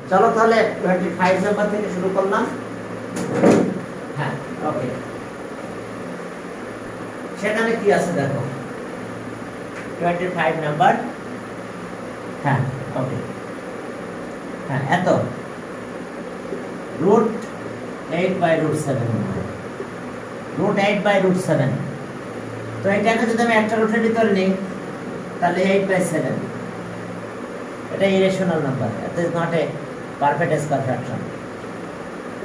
চলো তাহলে 25 নাম্বার থেকে শুরু করলাম। হ্যাঁ, ওকে, সেখানে কি আছে দেখো 25 নাম্বার। হ্যাঁ, ওকে, হ্যাঁ, এত √8/√7 √8/√7। তো এটাকে যদি আমি একটা রুটের ভিতরে নিই তাহলে 8/7, এটা irrational number, it is not a perfect square fraction.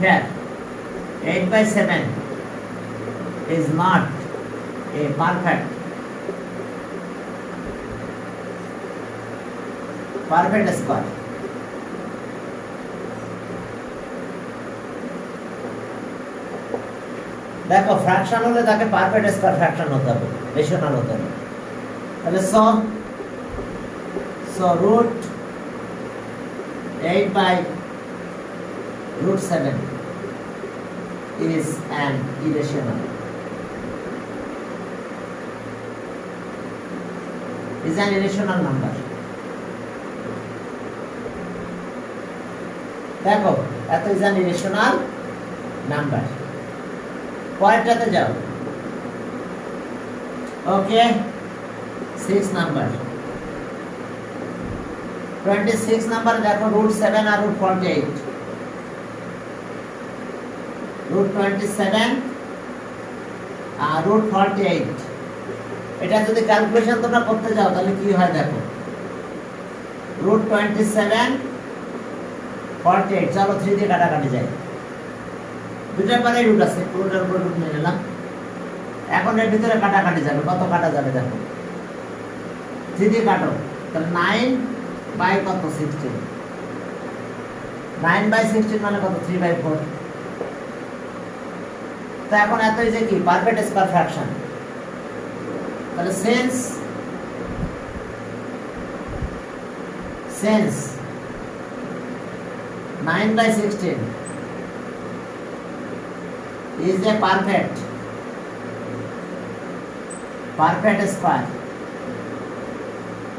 Here 8/7 is not a perfect square. দেখো ফ্র্যাকশন হলে তাকে পারফেক্ট স্কয়ার ফ্র্যাকশন হতে হবে, রেশনাল হতে হবে। তাহলে so √8/√7 is an irrational number. দেখো এত is an irrational number. পরেরটাতে যাও। ওকে, 6 নাম্বার। 26 নাম্বার দেখো √7 আর √48, √27 আর √48। এটা যদি ক্যালকুলেশন তোমরা করতে যাও তাহলে কি হয় দেখো, √27 48, চলো 3 দিয়ে কাটাকাটি যায়, দুটার পরে রুট আছে, পুরোটার উপর রুট নিয়ে নিলাম। এখন এর ভিতরে কাটাকাটি যাবে, কত কাটা যাবে দেখো, 3 দিয়ে কাটো, তাহলে 9/16, 9/16 মানে কত, 3/4। তো এখন এতই যে কি পারফেক্ট স্কয়ার ফ্র্যাকশন, তাহলে sense 9/16 is a perfect square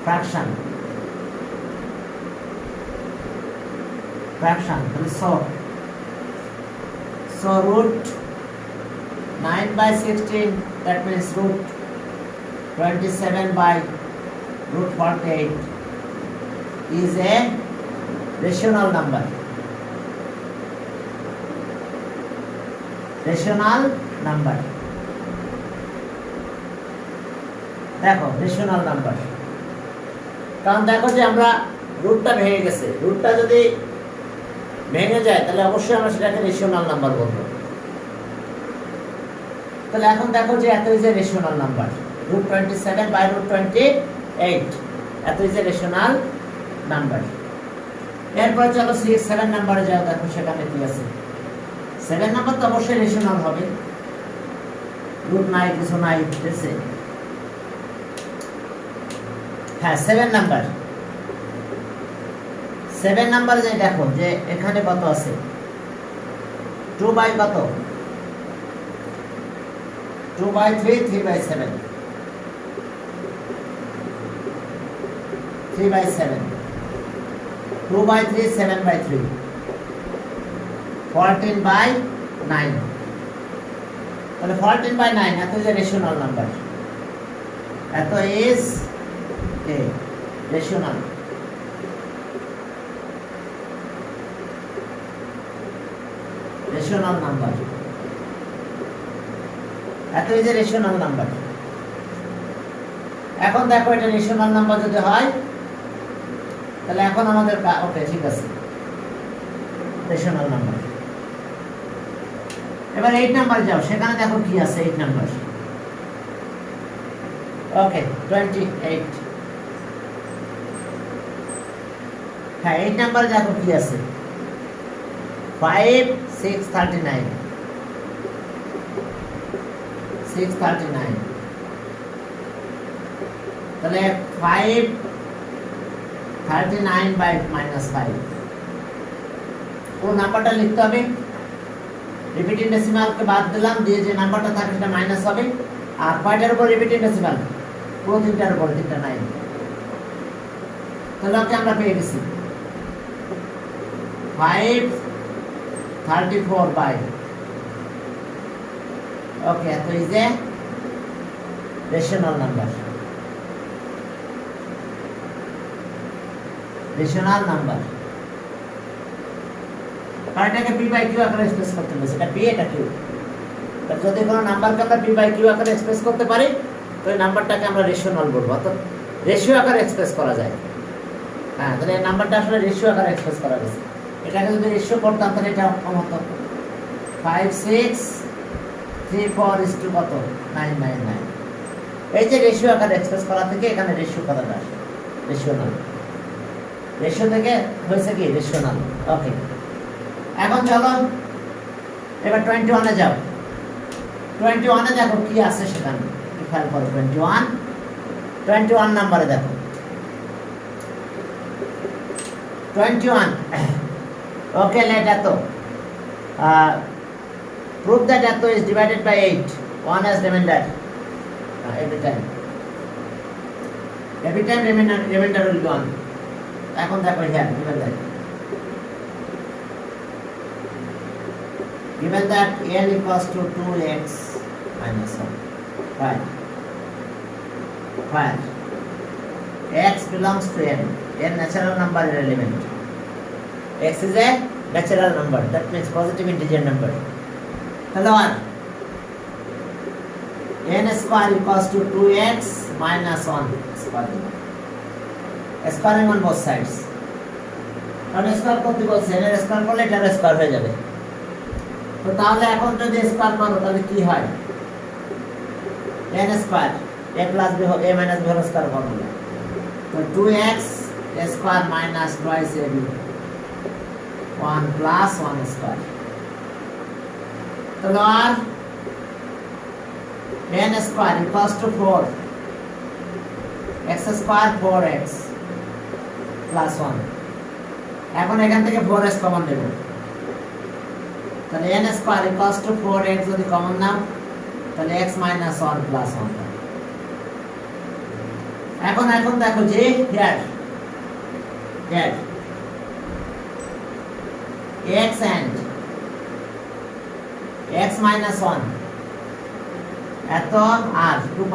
fraction. So √9/16, that means √27/√48 is a rational number. দেখো রেশনাল নাম্বার, কারণ দেখো যে আমরা রুটটা ভেঙে গেছে, রুটটা যদি ভেঙে যায় তাহলে অবশ্যই আমরা সেটাকে রেশনাল নাম্বার বলবো। তাহলে এখন দেখো যে এত ইজ এ রেশনাল নাম্বার, √27/√28 এত ইজ এ রেশনাল নাম্বার। এরপর চলো 7 নাম্বারে যাও, দেখো সেখানে কি আছে। 7 নাম্বার তো অবশ্যই রেশনাল হবে, রুট নাই, কিছু নাই, ঠিক। হ্যাঁ, 7 নাম্বার যে দেখো যে এখানে কত আছে, 2/3, 3/7, 2/3, 7/3, 14/9। তাহলে 14/9 এত যে রেশনাল নাম্বার, এত ইজ এ রেশনাল। নাম্বার, এত ইজ এ রেশনাল নাম্বার। এখন দেখো এটা রেশনাল নাম্বার যদি হয় তাহলে এখন আমাদের ওকে, ঠিক আছে, রেশনাল নাম্বার। এবার 8 নাম্বার যাও, সেখানে দেখো কি আছে 8 নাম্বার। ওকে, 28। হ্যাঁ, 8 নাম্বার দেখো কি আছে, 5, 6, 39, 639। তাহলে 5 39/-5, কোন নাম্বারটা লিখতে হবে, রিপিটিং ডেসিমালকে বাদ দিলাম, দিয়ে যে নাম্বারটা থাকে সেটা মাইনাস হবে। আর কয়টার উপর রিপিটিং ডেসিমাল, পুরো 3টার উপর, 3টা 9। তাহলে ওকে আমরা পেয়ে গেছি 534 by, okay, so is a rational number. Rational number. আর এটাকে p বাই q আকারে এক্সপ্রেস করতে হবে, সেটা p এটা q। তার যদি কোনো নাম্বারকে আমরা p বাই q আকারে এক্সপ্রেস করতে পারি, তো এই নাম্বারটাকে আমরা রেশনাল বলবো, অর্থাৎ রেশিও আকারে এক্সপ্রেস করা যায়। হ্যাঁ, তাহলে এই নাম্বারটা আসলে রেশিও আকারে এক্সপ্রেস করা গেছে। এটাকে যদি রেশিও করতাম তাহলে এটা কম হতো, 5 6 3 4 is to কত 9 9 9। এই যে রেশিও আকারে এক্সপ্রেস করা থেকে এখানে রেশিও কথাটা আসে, রেশনাল। রেশিও থেকে হয়েছে কি রেশনাল। ওকে, এখন চলো এবার 21 এ যাও। 21 এ দেখো কি আছে সেখানে, কি খেয়াল করো। 21 নম্বরে দেখো 21। ওকে, let এতো prove that এতো is divided by 8, 1 as remainder every time remainder will be 1। এখন দেখো here given that n equals to 2x minus 1, right, where x belongs to n natural number element, x is a natural number, that means positive integer number। hello, n square equals to 2x minus 1 squaring on both sides। কারণ square করতে বলছে, n এর square করলে এটার square হয়ে যাবে। তো তাহলে এখন যদি স্কয়ার করো তাহলে কি হয়, n square a plus b a minus b whole square formula. তো 2x square minus twice ab 1 plus 1 square। তাহলে আর n square equals to 4 x square 4x plus 1। এখন এখান থেকে 4x কমন নেব, তাহলে n square equals to 4x যদি common নাও তাহলে x minus 1 plus 1। এখন দেখো যে here x and x minus 1 এত আর 2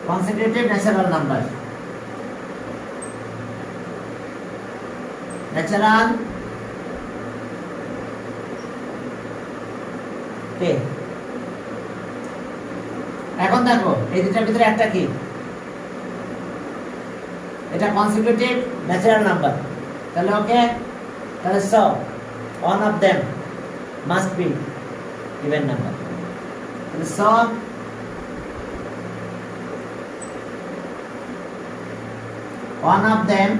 consecutive natural number, natural কে। এখন দেখো এই দুটার ভিতরে একটা কি, এটা consecutive natural number, তাহলে ওকে, তাহলে so one of them must be even number। so one of them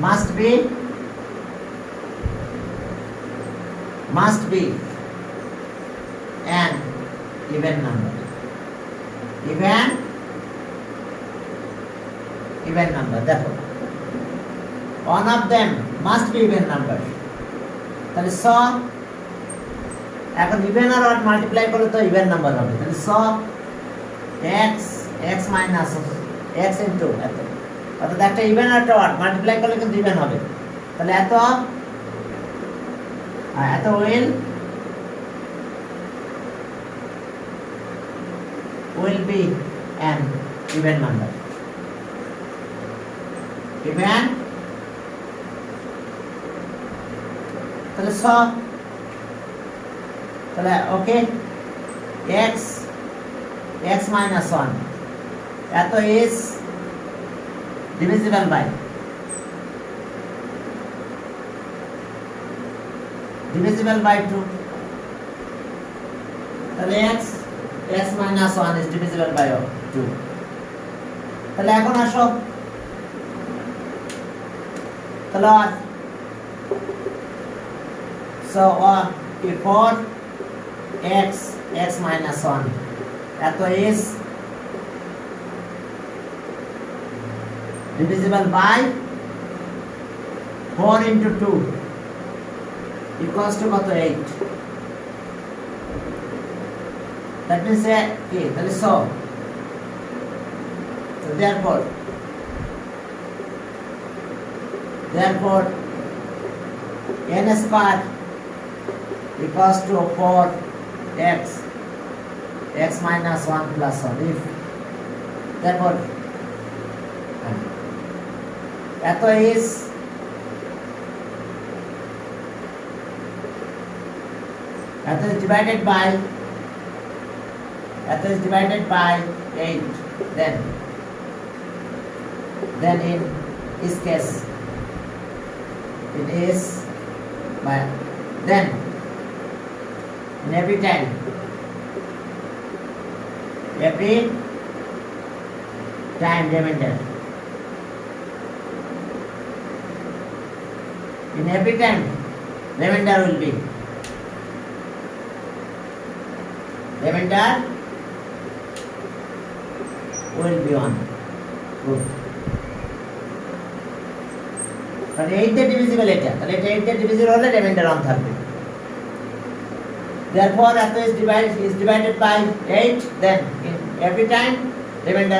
must be an even number, even number। দেখো one of them must be even number, তাহলে so এখন ইভেন আর odd multiply করলে তো even number হবে, তাহলে so x minus x into এত, অর্থাৎ একটা ইভেন আর একটা অড মাল্টিপ্লাই করলে কিন্তু ইভেন হবে। তাহলে এত will be an even number, even। তাহলে so তাহলে ওকে x minus 1 এত is divisible by 2। তাহলে x minus 1 is divisible by 2। তাহলে এখন আসো, তাহলে so before x minus 1 এত is divisible by 4 into 2 equals to কত 8 that means কি তাহলে so therefore n square equals to 4x x minus 1 plus 1 if therefore এত is divided by 8 then in this case it is by then in every time remainder in every time remainder will be on good তাহলে 8 দিয়ে divisible এটা তাহলে এটা 8 দিয়ে divisible হলে reminder on থাকবে therefore after is divided by 8 then in every time remainder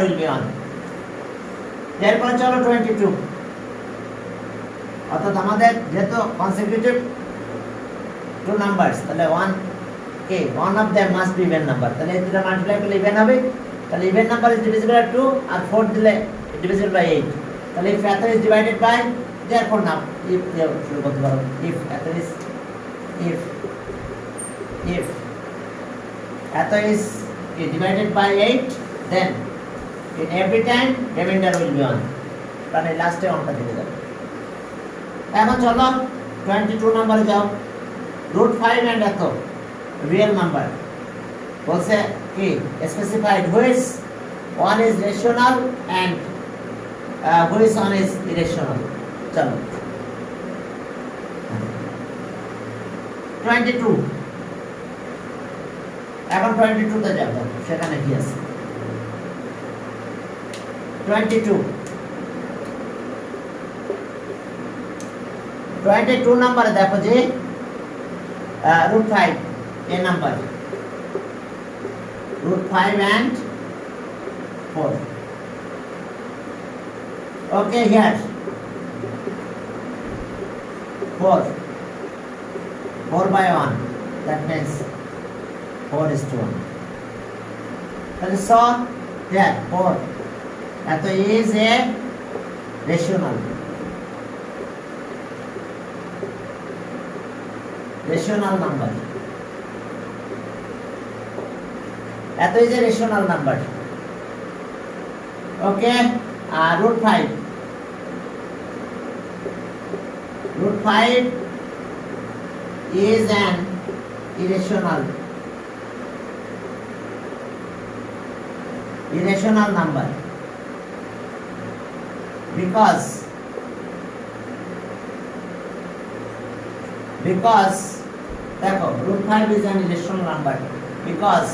will be on therefore চলো 22 অর্থাৎ আমাদের যেহেতু consecutive two numbers তাহলে one of them must be even number তাহলে এই দুটো মাল্টিপ্লাই করলে ইভেন হবে তাহলে even number is divisible by 2 আর 4 দিলে divisible by 8 তাহলে if এত is divided by therefore now if শুরু করতে পারো if এত is divided by 8 then in every time remainder will be on তাহলে লাস্টে অনটা দিতে যাবে এখন চলো 22 নম্বরে যাও √5 and এত real number বলছে কি specified which one is rational and which one is irrational চলো 22 এখন 22 তে যাব সেখানে কি আছে 22 নম্বরে দেখো যে √5 a number √5 and 4 okay here 4 by 1 that means 4 is to 1 that is so there 4 that is a rational number that is a rational number okay √5 is an irrational number because দেখো √5 is an irrational number because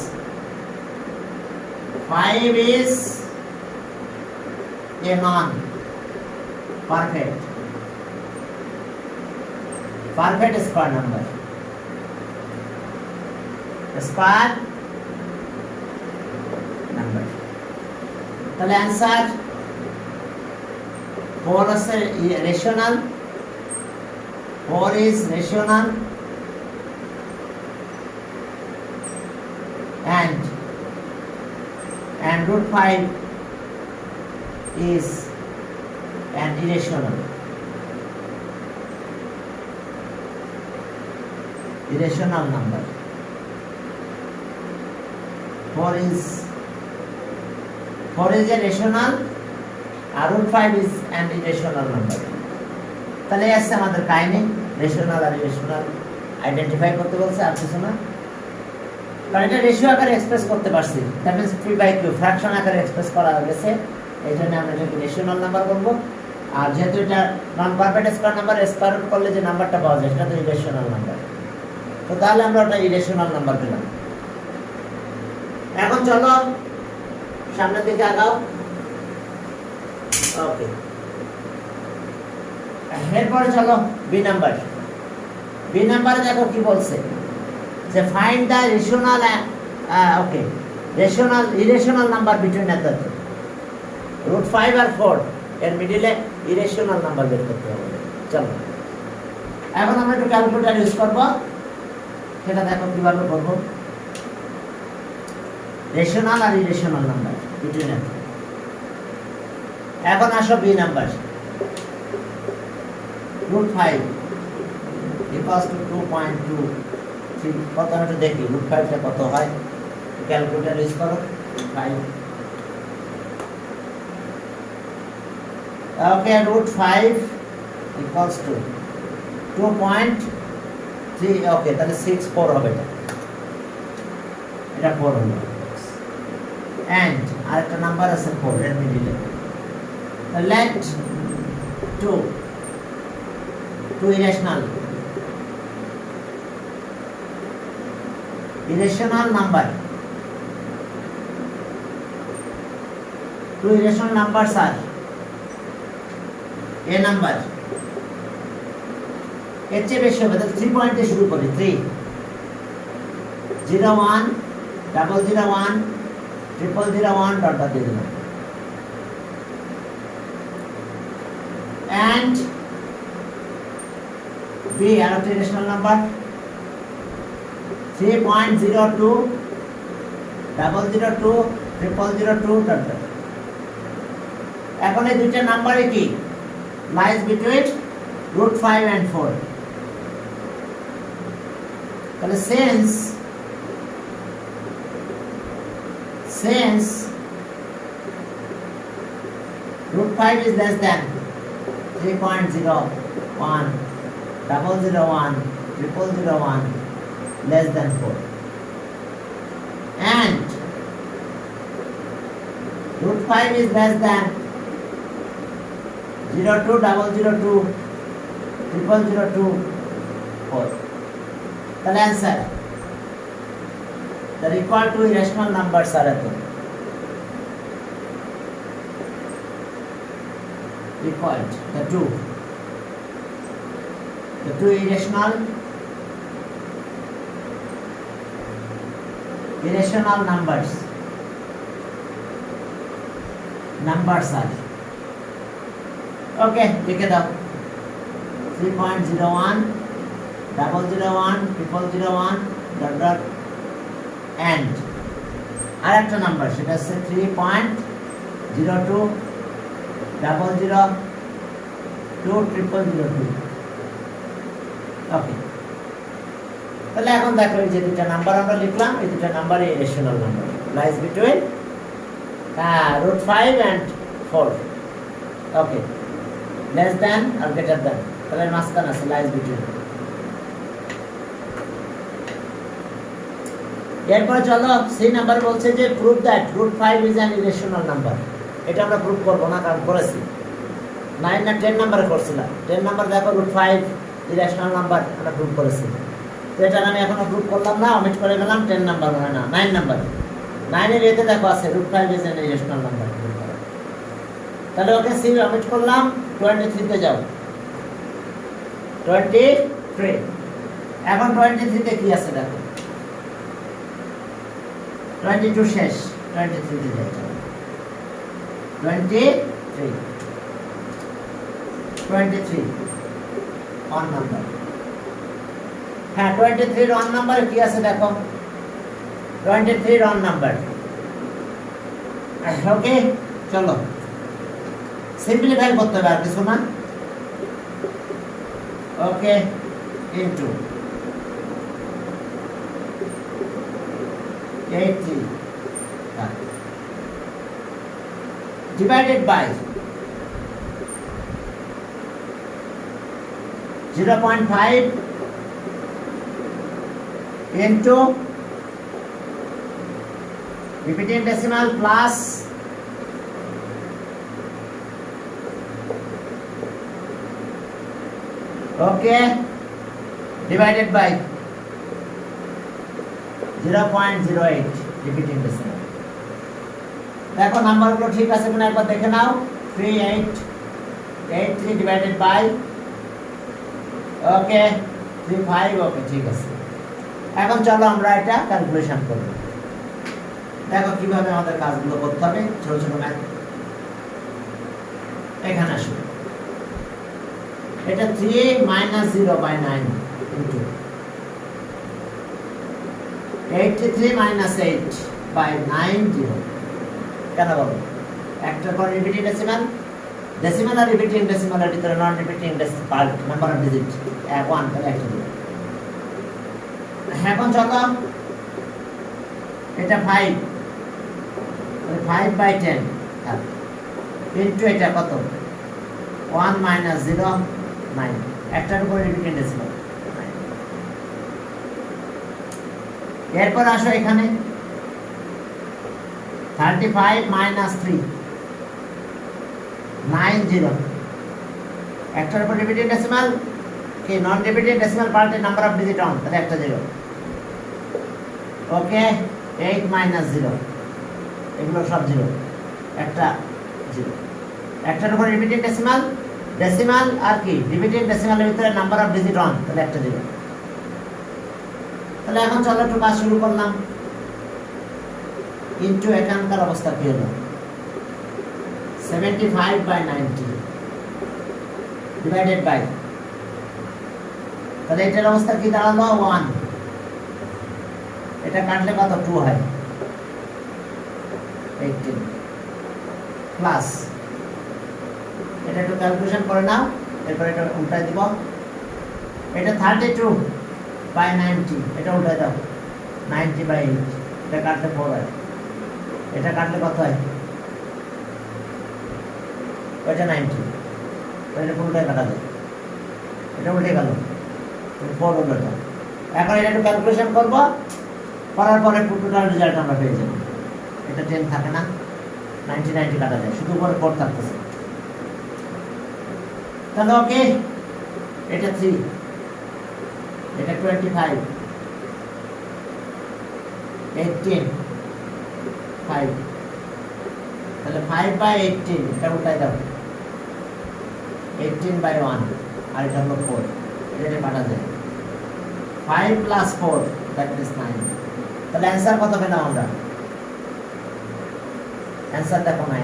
5 is a non-perfect square number. তাহলে answer 4 is rational 4 is rational and √5 is an irrational number 4 is a rational আর √5 is an irrational number তাহলে আসছে আমাদের কাহিনী rational আর irrational identify করতে বলছে আর কিছু না কারণ এটা রেশিও আকারে এক্সপ্রেস করতে পারছি দ্যাট মিন্স p/q ফ্র্যাকশন আকারে এক্সপ্রেস করা গেছে এইজন্য আমরা এটাকে রেশনাল নাম্বার বলবো আর যেহেতু এটা non perfect square number square root করলে যে নাম্বারটা পাওয়া যায় সেটা তো ইরেশনাল নাম্বার তো তাহলে আমরা ওটা ইরেশনাল নাম্বার পেলাম এখন চলো সামনের দিকে আগাও ওকে, এরপরে চলো বি নাম্বার। বি নাম্বারে দেখো কি বলছে, যে find the rational okay rational irrational number between the root 5 আর 4 এর মিডিলে ইরেশনাল নাম্বার বের করতে হবে। চলো এখন আমরা একটু ক্যালকুলেটর ইউজ করব, সেটা দেখো কিভাবে করব। রেশনাল আর ইরেশনাল নাম্বার বিটুইন দ্য, এখন আসো B number. Root 5 equals to 2.23 কত আমি একটু দেখি রুট 5 টা কত হয়, ক্যালকুলেটর ইউজ করো। 5 ওকে, রুট 5 ইকুয়ালস টু 2.3 ওকে, তাহলে 64 হবে, এটা 4 হলো। এন্ড আরেকটা নাম্বার আছে 4 এর মিডিলে, let 2 irrational number, 2 irrational numbers are a number, এর চেয়ে বেশি হবে, তাহলে 3 পয়েন্টে শুরু করি। 3 0 1 001 001 ডট ডট দিয়ে দিলাম। and b আরেকটা রেশনাল নাম্বার 3.02 002 002 ডট ডট। এখন এই দুইটা নাম্বারে কি লাইজ বিটুইন রুট 5 and 4, তাহলে since root 5 is less than 3.01 001 001 less than 4 and root 5 is less than 02 002 002 4, the answer the equal to irrational numbers are equal the two irrational numbers are okay, লিখে দাও 3.01 001 001 dot dot and আরেকটা number, সেটা হচ্ছে 3.02 002 002 ওকে। তাহলে এখন দেখো এই যে দুটো নাম্বার আমরা লিখলাম, এই দুটো নাম্বারই rational number, lies between root 5 and 4 okay, less than আর গ্রেটার দ্যান, তাহলে মাঝখানে আছে লাইজ বিটুইন। এরপর চলো সি নাম্বার বলছে যে prove that root 5 is an irrational number. এটা আমরা প্রুভ করব না, কারণ করেছি 9 না 10 নাম্বারে করছিলাম। 10 নাম্বার দেখো রুট 5 ইরেশনাল নাম্বার আমরা প্রুভ করেছি, তো এটা আমি এখনো প্রুভ করলাম না, অমিট করে গেলাম। 10 নাম্বার হয় না, 9 নাম্বার, 9 এর এতে দেখো আছে root 5 is an irrational number. তাহলে ওকে সি অমিট করলাম। 23 তে যাও, 23 এখন 23 তে কি আছে দেখো, 22 শেষ, 23 তে যাই। 23 অন নাম্বার, হ্যাঁ 23 অন নাম্বারে কি আছে দেখো, 23 অন নাম্বার ওকে। চলো সিম্পলিফাই করতে হবে, আর কিছু না। ওকে, into 80 divided by 0.5 into repeating decimal plus okay divided by 0.08 repeating decimal। দেখো নাম্বারগুলো ঠিক আছে কিনা একবার দেখে নাও। 3 8 8 3 divided by ওকে 3 5 ওকে ঠিক আছে এখন চলো আমরা এটা ক্যালকুলেশন করব দেখো কিভাবে আমাদের কাজগুলো করতে হবে ছোট ছোট ম্যাথ এখানে আসো এটা 3 minus 0 by 9 into 83 minus 8 by 90 কেন বলো একটার পর রিপিটিং ডেসিমাল আর রিপিটিং ডেসিমালের ভিতরে non repeating decimal number of digit 1 তাহলে একটা দিই এখন চলো এটা 5 5 by 10 ইনটু এটা কত 1 minus 0 9 একটার উপর রিপিটিং ডেসিমাল এরপর আসো এখানে 35 minus 3 90 একটার উপর রিপিটেড ডেসিমাল কি নন রিপিটেড ডেসিমাল পার্টের নাম্বার অফ ডিজিট অন তাহলে একটা 0 ওকে 8 minus 0 এগুলো সব 0 একটা 0 একটার উপর রিপিটেড ডেসিমাল আর কি রিপিটেড ডেসিমালের ভিতরে নাম্বার অফ ডিজিট অন তাহলে একটা 0 তাহলে এখন চলো একটু কাজ শুরু করলাম ইনটু এখানকার অবস্থা কি হলো 75 by 90 divided by তাহলে এটার অবস্থা কি দাঁড়ালো 1 এটা কাটলে কত 2 হয় 18 প্লাস এটা একটু ক্যালকুলেশন করে নাও এরপর এটা উল্টাই দিব এটা 32 by 90 এটা উল্টাই দাও 90 by 8 এটা কাটলে 4 হয় এটা কাটলে কত হয় এটা 90 এটা পুরোটাই কাটা যায় এটা উল্টে গেল 4 হলো এটা এখন এটা একটু ক্যালকুলেশন করব করার পরে টোটাল রেজাল্ট আমরা পেয়ে যাব এটা 10 থাকে না 90 90 কাটা যায় শুধু উপরে 4 থাকতেছে তাহলে ওকে এটা 3 এটা 25 18 5 তাহলে 5 by 18 এটা উল্টাই দাও 18 by 1 আর এটা হলো 4 এটা কাটা যায় 5 plus 4 that is 9 তাহলে অ্যানসার কত পেলাম আমরা অ্যানসার দেখো 9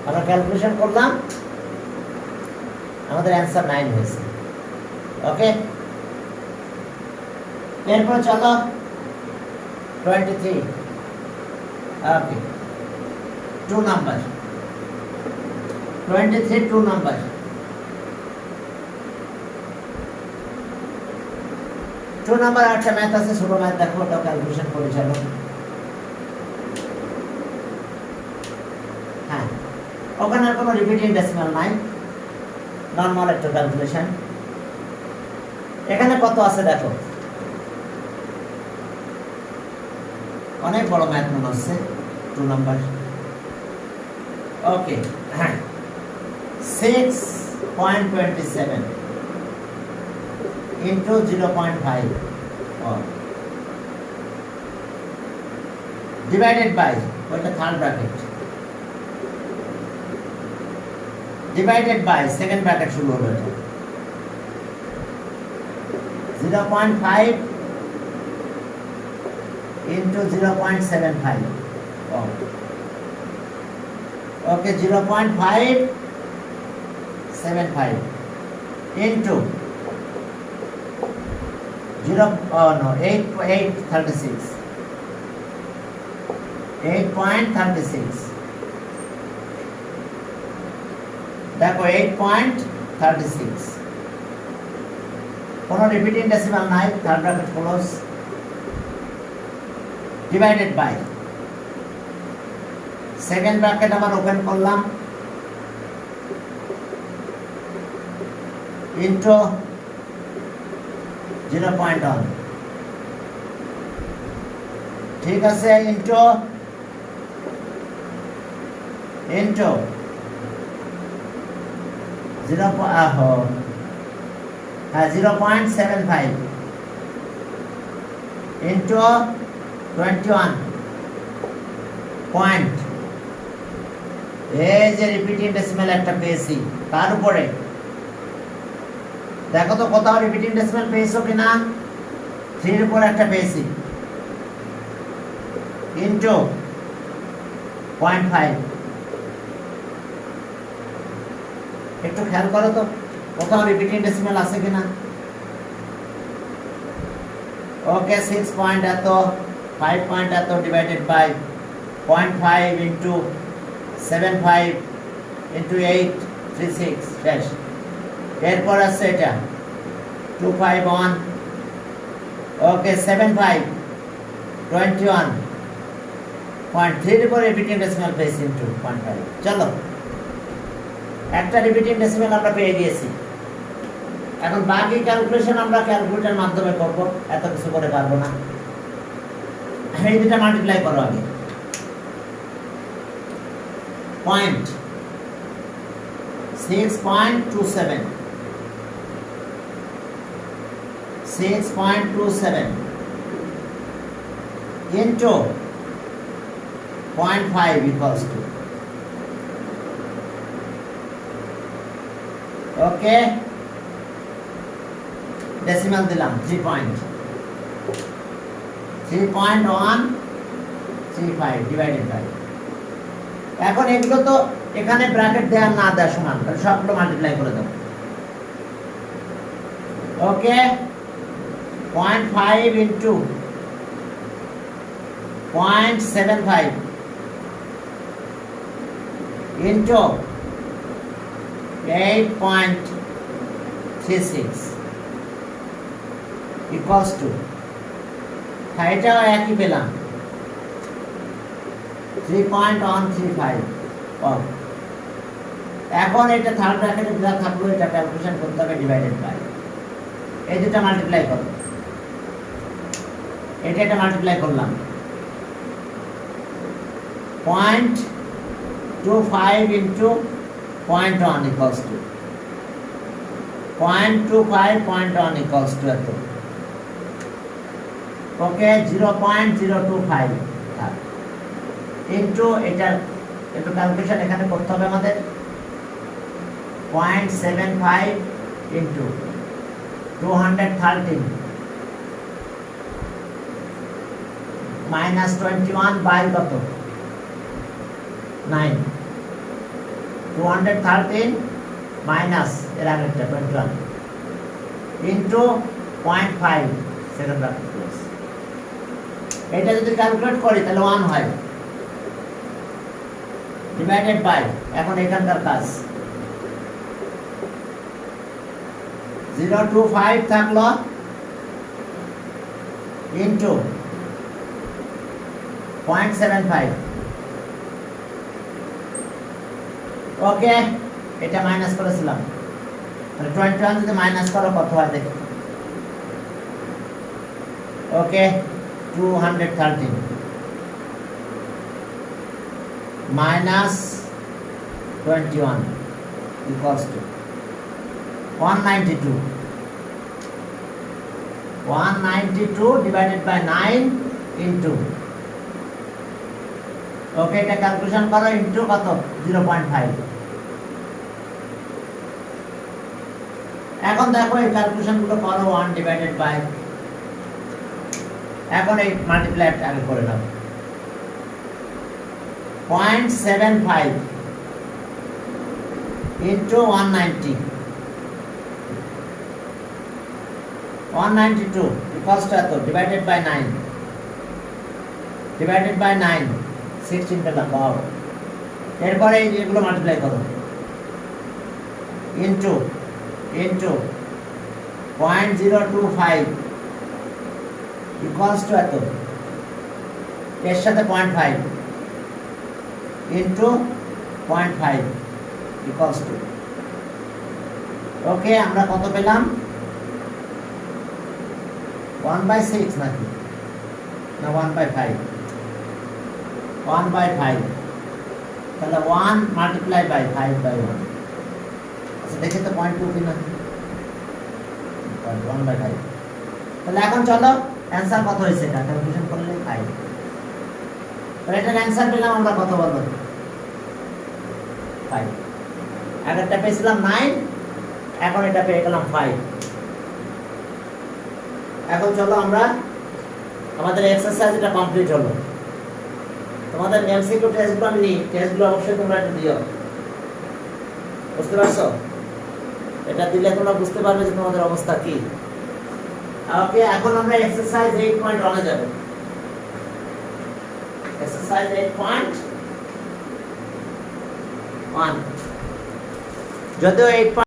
আমরা ক্যালকুলেশন করলাম আমাদের অ্যানসার 9 হয়েছে ওকে এরপর চলো 23 ওকে 2 নাম্বার 23 2 নাম্বার একটা ম্যাথ আছে ছোট ম্যাথ দেখো ওটা ক্যালকুলেশন করে চলো হ্যাঁ ওখানে আর কোনো রিপিটিং ডেসিমাল নাই নরমাল একটা ক্যালকুলেশন এখানে কত আছে দেখো অনেক বড় ম্যাথ মনে হচ্ছে 2 নাম্বার ওকে হ্যাঁ 6.27 into 0.5 divided by ওইটা third bracket divided by second bracket শুরু হলো এটা 0.5 into 0.75 okay 0.575 into 8.36 দেখো 8.36 কোনো রিপিটিং ডেসিমাল নাই third bracket close divided by second bracket আবার ওপেন করলাম ইনটু 0.1 ঠিক আছে ইনটু 0.75 into 21 point এই যে রিপিটিং ডেসিমাল একটা পেয়েছি, তার উপরে দেখো তো কোথাও রিপিটিং ডেসিমাল পেয়েছো কিনা। 3 এর উপরে একটা পেয়েছি, ইনটু 0.5। একটু খেয়াল করো তো কোথাও রিপিটিং ডেসিমাল আছে কিনা। ওকে, 6 পয়েন্ট এত, 5 পয়েন্ট এত ডিভাইডেড বাই 0.5 ইন্টু 75 ইন্টু 8 36 শেষ। এরপর আছে এটা 251। ওকে, 75 21.3 এর পরে রিপিটিং ডেসিমাল পেয়েছি ইন্টু 0.5। চলো, একটা রিপিটিং ডেসিমাল আমরা পেয়ে গিয়েছি। এখন বাকি ক্যালকুলেশন আমরা ক্যালকুলেটরের মাধ্যমে করব, এত কিছু করে পারবো না। এই দুটো মাল্টিপ্লাই করো আগে। Point 6.27 into 0.5 equals to, okay, decimal দিলাম 3.135 ডিভাইডেড বাই। এখন এগুলো তো এখানে ব্র্যাকেট দেওয়া না দেওয়া সমান, সবগুলো মাল্টিপ্লাই করে দেবো। ওকে, 0.5 ইন্টু 0.75 ইন্টু 8.36 ইকুয়ালস টু, এটাও একই পেলাম 3.135। এখন এটা থার্ড ব্র্যাকেটে যা থাকলো এটা ক্যালকুলেশন করতে হবে ডিভাইডেড বাই, এই দুটো মাল্টিপ্লাই করো। এটা মাল্টিপ্লাই করলাম 0.25 into 0.1 equals to 0.25 equals to এত। ওকে, 0.025 ইন্টু এটার একটু ক্যালকুলেশন এখানে করতে হবে আমাদের। 0.75 ইন্টু 213 মাইনাস 21 বাই কত 9, 213 মাইনাস এর আগেরটা 21 ইন্টু 0.5 সেকেন্ড ব্র্যাকেট ক্লোজ। এটা যদি ক্যালকুলেট করি তাহলে 1 হয়, ডিভাইডেড বাই, এখন এখানকার কাজ 025 থাকলো ইন্টু 0.75। ওকে, এটা মাইনাস করেছিলাম, তাহলে 21 যদি মাইনাস করো কত হয় দেখো। ওকে, 213 minus 21 equals to 192 divided by 9 into, ওকে, এটা ক্যালকুলেশন করো ইনটু কত 0.5। এখন দেখো এই ক্যালকুলেশন গুলো করো 1 ডিভাইডেড বাই, এখন এই মাল্টিপ্লাই আগে করে নাও 0.75 into 192 equals to এত divided by 9 16 পেলাম। পাও এরপরে এগুলো মাল্টিপ্লাই করো ইনটু 0.025 equals to এত, এর সাথে 0.5 into 0.5 equals to, ওকে, আমরা কত পেলাম 1/6 নাকি না 1/5, 1/5, তাহলে 1 মাল্টিপ্লাই বাই 5/1। আচ্ছা দেখে তো 0.2 কিনা 1/5। তাহলে এখন চলো অ্যান্সার কত হয়েছে এটা ক্যালকুলেশন করলে 5। তাহলে এটার অ্যান্সার পেলাম আমরা কত বলো 5 আগেরটা পেয়েছিলাম 9 এখন এটা পেয়ে গেলাম 5 এখন চলো আমরা আমাদের এক্সারসাইজ এটা কমপ্লিট হলো তোমাদের এমসিকিউ টেস্টগুলো আমি নিই টেস্টগুলো অবশ্যই তোমরা একটু দিও বুঝতে পারছো এটা দিলে তোমরা বুঝতে পারবে যে তোমাদের অবস্থা কি ওকে এখন আমরা এক্সারসাইজ 8.1 এ যাব এক্সারসাইজ 8.1 যদিও 8